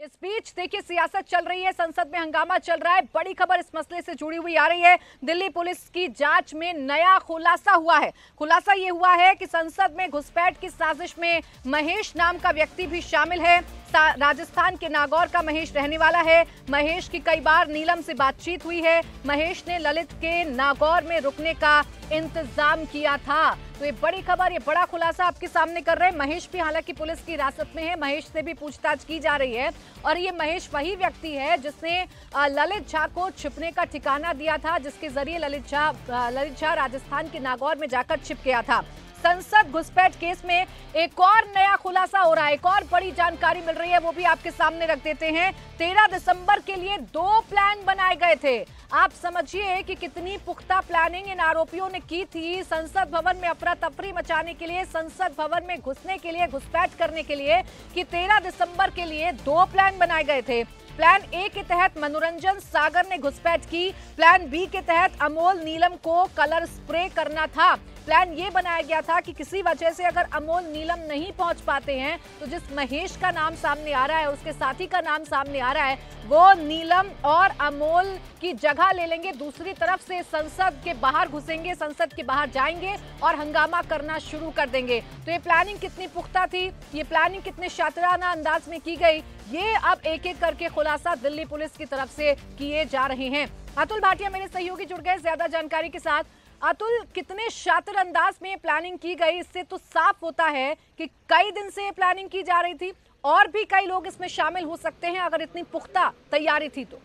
इस बीच देखिए सियासत चल रही है, संसद में हंगामा चल रहा है। बड़ी खबर इस मसले से जुड़ी हुई आ रही है। दिल्ली पुलिस की जांच में नया खुलासा हुआ है। खुलासा ये हुआ है कि संसद में घुसपैठ की साजिश में महेश नाम का व्यक्ति भी शामिल है। राजस्थान के नागौर का महेश रहने वाला है। महेश की कई बार नीलम से बातचीत हुई है। महेश ने ललित के नागौर में रुकने का इंतजाम किया था। तो ये बड़ी खबर, ये बड़ा खुलासा आपके सामने कर रहे हैं। महेश भी हालांकि पुलिस की हिरासत में है। महेश से भी पूछताछ की जा रही है और ये महेश वही व्यक्ति है जिसने ललित झा को छिपने का ठिकाना दिया था, जिसके जरिए ललित झा राजस्थान के नागौर में जाकर छिप गया था। संसद घुसपैठ केस में एक और नया खुलासा हो रहा है, एक और बड़ी जानकारी मिल रही है, वो भी आपके सामने रख देते हैं। 13 दिसंबर के लिए 2 प्लान बनाए गए थे। आप समझिए कि कितनी पुख्ता प्लानिंग इन आरोपियों ने की थी संसद भवन में अफरा तफरी मचाने के लिए, संसद भवन में घुसने के लिए, घुसपैठ करने के लिए, कि 13 दिसंबर के लिए 2 प्लान बनाए गए थे। प्लान ए के तहत मनोरंजन सागर ने घुसपैठ की। प्लान बी के तहत अमोल नीलम को कलर स्प्रे करना था। प्लान ये बनाया गया था कि किसी वजह से अगर अमोल नीलम नहीं पहुंच पाते हैं तो जिस महेश का नाम सामने आ रहा है, उसके साथी का नाम सामने आ रहा है, वो नीलम और अमोल की जगह ले लेंगे। दूसरी तरफ से संसद के बाहर घुसेंगे, संसद के बाहर जाएंगे और हंगामा करना शुरू कर देंगे। तो ये प्लानिंग कितनी पुख्ता थी, ये प्लानिंग कितने शातिराना अंदाज में की गई, ये अब एक एक करके खुलासा दिल्ली पुलिस की तरफ से किए जा रहे हैं। अतुल भाटिया मेरे सहयोगी जुड़ गए ज्यादा जानकारी के साथ। अतुल, कितने शातिर अंदाज में प्लानिंग की गई, इससे तो साफ होता है कि कई दिन से प्लानिंग की जा रही थी और भी कई लोग इसमें शामिल हो सकते हैं अगर इतनी पुख्ता तैयारी थी तो।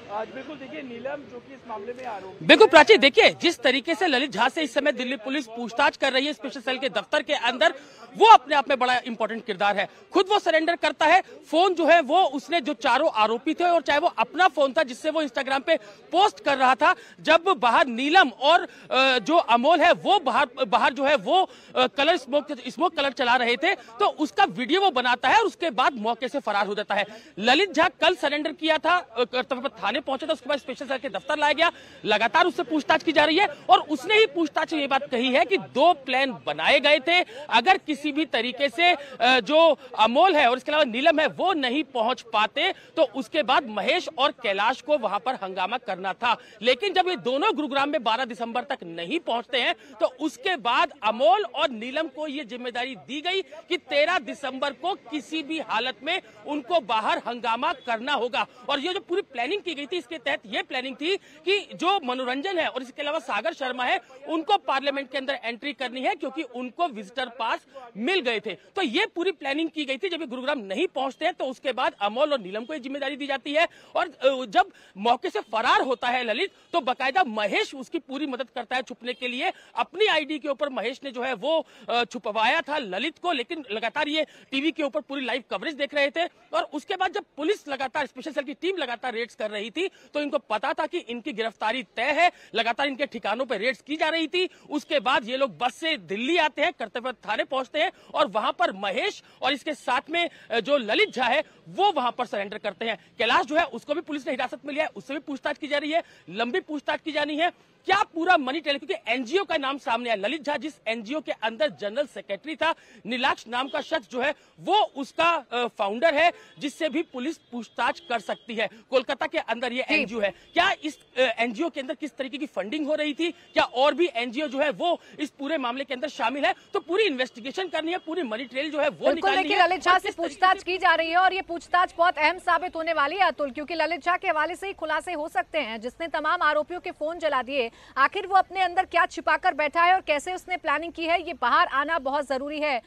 आज बिल्कुल देखिए नीलम जो कि इस मामले में आरोपी, बिल्कुल प्राची, देखिए जिस तरीके से ललित झा से इस समय दिल्ली पुलिस पूछताछ कर रही है स्पेशल सेल के दफ्तर के अंदर, वो अपने आप में बड़ा इंपॉर्टेंट किरदार है। खुद वो सरेंडर करता है। फोन जो है वो उसने, जो चारों आरोपी थे, और चाहे वो अपना फोन था जिससे वो इंस्टाग्राम पे पोस्ट कर रहा था, जब बाहर नीलम और जो अमोल है वो बाहर जो है वो कलर स्मोक कलर चला रहे थे, तो उसका वीडियो वो बनाता है और उसके बाद मौके से फरार हो जाता है। ललित झा कल सरेंडर किया था, कर्तव्य थाने पहुंचा था, उसके बाद स्पेशल सेल के दफ्तर लाया गया। लगातार उससे पूछताछ की जा रही है और उसने ही पूछताछ में ये बात कही है कि 2 प्लान बनाए गए थे। अगर किसी भी तरीके से जो अमोल है और इसके अलावा नीलम है वो नहीं पहुंच पाते तो उसके बाद महेश और कैलाश को वहां पर हंगामा करना था। लेकिन जब ये दोनों गुरुग्राम में 12 दिसंबर तक नहीं पहुंचते हैं तो उसके बाद अमोल और नीलम को यह जिम्मेदारी दी गई कि 13 दिसंबर को किसी भी हालत में उनको बाहर हंगामा करना होगा। और ये जो पूरी प्लानिंग की गई थी, इसके तहत यह प्लानिंग थी कि जो मनोरंजन है और इसके अलावा सागर शर्मा है, उनको पार्लियामेंट के अंदर एंट्री करनी है क्योंकि उनको विजिटर पास मिल गए थे। तो ये पूरी प्लानिंग की गई थी। जब ये गुरुग्राम नहीं पहुंचते हैं तो उसके बाद अमोल और नीलम को ये जिम्मेदारी दी जाती है और जब मौके से फरार होता है ललित, तो बकायदा महेश उसकी पूरी मदद करता है छुपने के लिए। अपनी आईडी के ऊपर महेश ने जो है वो छुपवाया था ललित को, लेकिन लगातार ये टीवी के ऊपर पूरी लाइव कवरेज देख रहे थे। और उसके बाद जब पुलिस लगातार, स्पेशल सेल की टीम लगातार रेड्स कर रही थी, तो इनको पता था कि इनकी गिरफ्तारी तय है। लगातार इनके ठिकानों पर रेड्स की जा रही थी। उसके बाद ये लोग बस से दिल्ली आते हैं, कर्तव्य थाने पहुंचते हैं और वहां पर महेश और इसके साथ में जो ललित झा है वो वहां पर सरेंडर करते हैं। कैलाश जो है उसको भी पुलिस ने हिरासत में लिया है, उससे भी पूछताछ की जा रही है, लंबी पूछताछ की जानी है। क्या पूरा मनी ट्रेल, क्योंकि एनजीओ का नाम सामने आया। ललित झा जिस एनजीओ के अंदर जनरल सेक्रेटरी था, नीलाक्ष नाम का शख्स जो है वो उसका फाउंडर है, जिससे भी पुलिस पूछताछ कर सकती है। कोलकाता के अंदर ये एनजीओ है। क्या इस एनजीओ के अंदर किस तरीके की फंडिंग हो रही थी, क्या और भी एनजीओ जो है वो इस पूरे मामले के अंदर शामिल है, तो पूरी इन्वेस्टिगेशन करनी है, पूरी मनी ट्रेल जो है वो निकालनी है। ललित झा से पूछताछ की जा रही है और ये पूछताछ बहुत अहम साबित होने वाली है अतुल, क्योंकि ललित झा के हवाले से ही खुलासे हो सकते हैं। जिसने तमाम आरोपियों के फोन जला दिए, आखिर वो अपने अंदर क्या छिपाकर बैठा है और कैसे उसने प्लानिंग की है, ये बाहर आना बहुत जरूरी है।